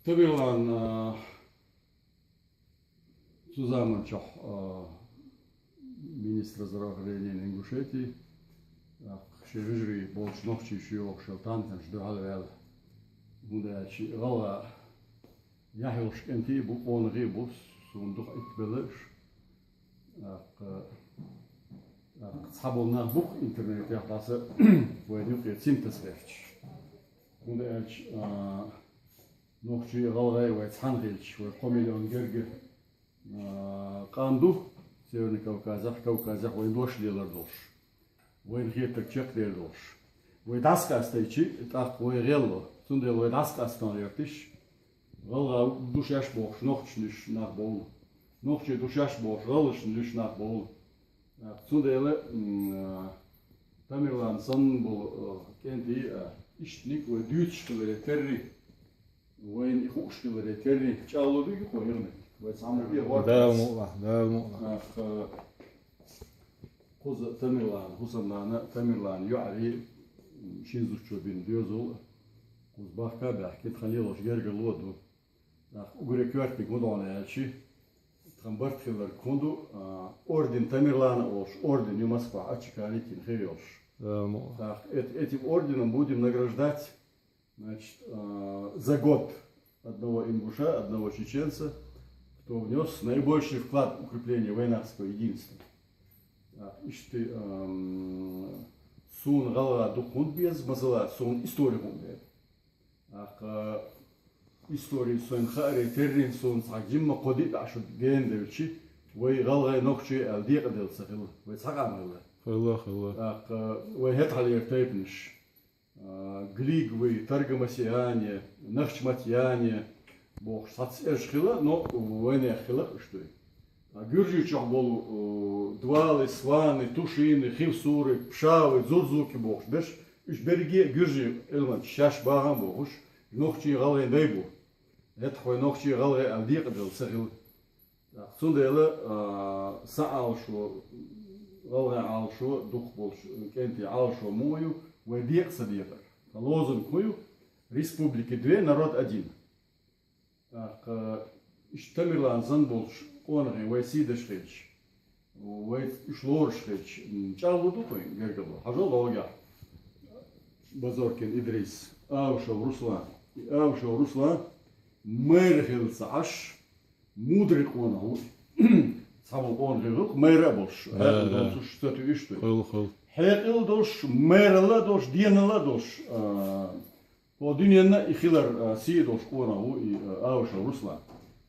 Tabilan Сузаманчах министра здравоохранения Ингушетии, Шережри Болчновчи Шиок Шелтантен Ждугалвел, Мудачи Гала Яхилш Кенти Букон Рибус, Сундук Итбелеш, Саболна Бук интернет Яхтаса, Войнюк Синтесверч. Мудачи Нохчи Галай Вайцхангельч, Вайкомиллион Герге. قاندو سيرني كوكازا وين دوش ليلردوش وين هيتك تشيك ليلردوش وين داسكاستيتشي تاق وين غيلو سندل وين داسكاستان يرتش غلا دوشاش بوش نوخش نش ناقبول نوخش دوشاش بوش غلش نش ناقبول سندل تاميرلان سن بو كنتي اشتنيك ودوتش كلي تري وين خوش كلي تري تشالو دي كويرني ده المؤلة خذ تمرلان حسنانا تمرلان يعري شيزو شوبين ديوزول خذ باكا بحكي تخليلوش جرجر لودو وغري كوارتك مدونا يالشي تخمبرت خلال كوندو اوردن تمرلان اوش اوردن يومسكوا ачикаликин хевёш ده المؤلة этим орденом будем награждать, значит, за год одного ингуша, одного чеченца, кто внес наибольший вклад в укрепление воинского единства. Ишты сун гала духун без мазала сун историю хунде. Истории сун хари террин сун сагимма кодит ашу гендевчи вой гала нохчи алдиq дел сахил вой сагамала. خلا Вой хетали ертепниш. Глигвы, таргамасиане, нахчматьяне. Бог сацеш хила, но войне хила что? Гюржи чахбол двалы, сваны, тушины, хивсуры, пшавы, зурзуки бог. Беш уж береги гюржи элман шаш багам богуш. Нохчи галай дейбу. Это хой нохчи галай алдиq дел сахил. Сундела саалшо галай алшо дух болш кенти алшо мою вадиq садиqar. Лозунг мою республики две, народ один. Штамерлан занболш онры вайсида шрич вайшлор шрич чалу дупай гергало хажал лога базоркин Идрис Аушев Руслан мэр аш мудрый он сам он герок мэр болш что ты видишь خل хекил дош мэрла дош диенла дош по дуньяна и хилар сидош конау и Аушев Руслан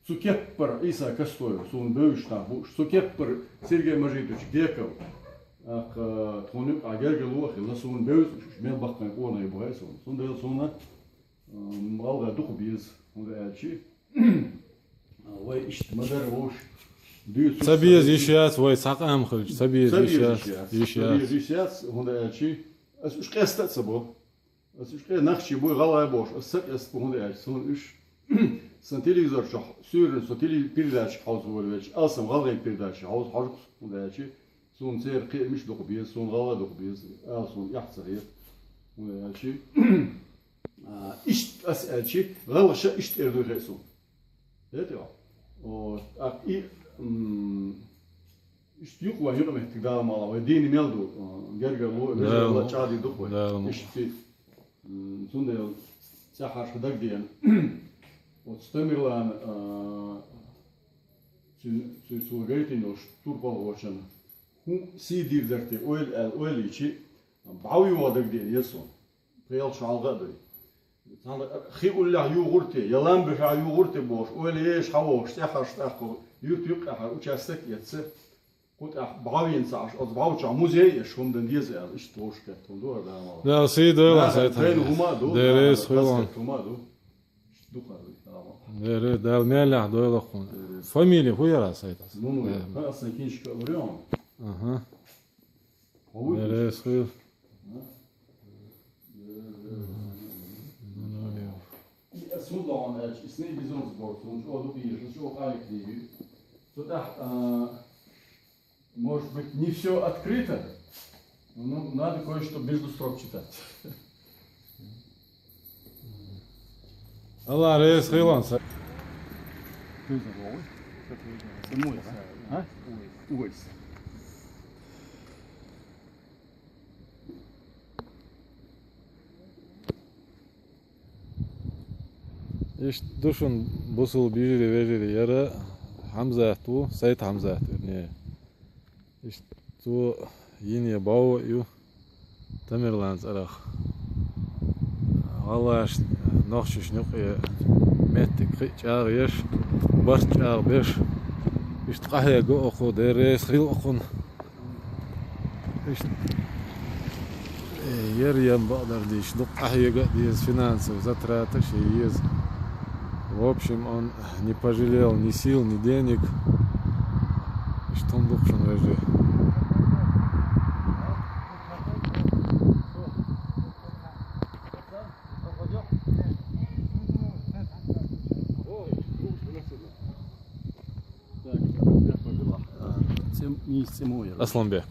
Сукеппер Иса Костоев, сон бывший буш, Сукеппер Сергей Мажитович Геков, тонюк агергелу ахилла сон бывший, мен баккан кона и бугай сон дел сона малга дух без, он ачи, вай ишт мадар буш. سبيز يشياس وي ساقام خلج سبيز يشياس он ачи, ас уж кестат собо, ас уж ке нахчи бой галай бош, ас сак он ачи сон уж Сан телевизор шах сюрен со передачи хаузович алсам галгай передачи хауз хажук удачи сон сер кемиш докбиз сон гала докбиз алсон яхсарет удачи ишт асачи галша ишт эрдугесу это о и ишт юк ва юк мехтиг да мала ва дини мелду герга ло чади докбиз ишт сон де сахар хадаг диен Вот Стамерлан сулгайтин ош турпал очан. Ху сидир дерте ойл ичи бауи waдаг ден ясон. Пел шалгады. Хиулла югурте, ялам бха югурте бош. Ойл еш хавош тахаш тахо юк ах участок яце. Gut ach bauin sag aus baucha muzei schon den diese ist toschket und do da mal. Да, сидела сайт. Der ist хулан. Дэр далмяля дойлахун. Фамилия хуяра сайтас. Ну, асна кинчка врём. Ага. Дэр схил. Судан это сней бизнес-борт, он что добьешь, что аликли. Туда может быть не все открыто. Ну, надо кое-что между строк читать. Allah reis Hilon. İşte düşün busul biri yere Hamza tu Said Hamza ne? İşte tu yine bağ yu Tamerlands arak. Allah işte nachtjes nog met de krijg bart jaar bes is het eigenlijk ook de reis heel gewoon is hier je بقدر ديش دق eigenlijk ديز финансов затраты есть в общем он не пожалел ни сил ни денег что он должен вежи Miejsce moje. Aslanbek.